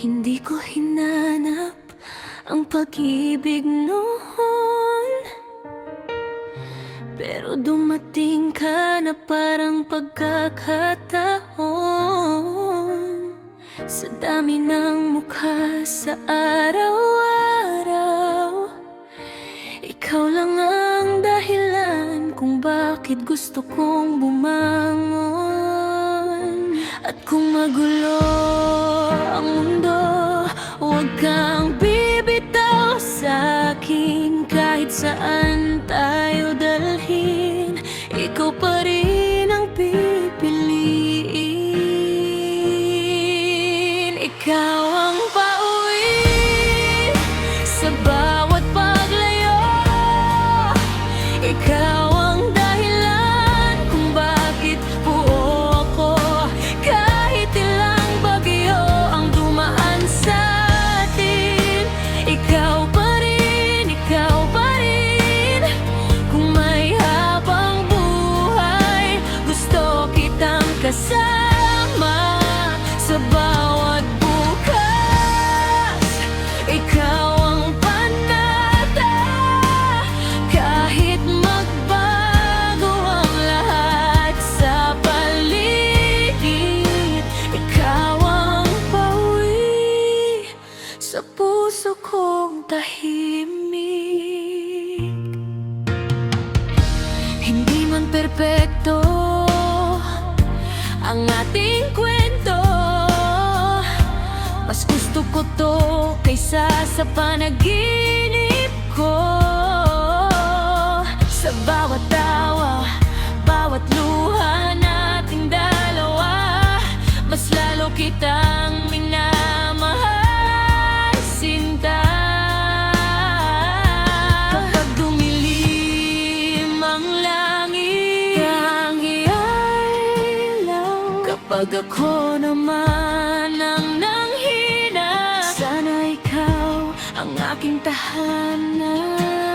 Hindi ko hinanap ang pag-ibig noon, pero dumating ka na parang pagkakataon. Sa dami ng mukha sa araw-araw, ikaw lang ang dahilan kung bakit gusto kong bumangon. At kung magulo ang mundo, huwag kang bibitaw sa'kin. Kahit saan tayo dalhin, ikaw pa rin ang pipiliin. Ikaw ang pauwi sa bawat paglayo. Ikaw ang dahilan kung bakit buo ako. Kahit ilang bagyo ang dumaan sa atin, ikaw pa rin, ikaw pa rin. Kung may habang buhay, gusto kitang kasama sa bawat bukas. Ikaw ang panata, kahit magbago ang lahat sa paligid. Ikaw ang pauwi sa puso kong tahimik. Hindi man perpekto ang ating kwento, mas gusto ko to kaysa sa panaginip ko. Sa bawat tawa, bawat luha nating dalawa, mas lalo kitang minamahal, sinta. Kapag dumilim ang langit, lang. Kapag ako naman ang nanghina, sana ikaw ang aking tahanan.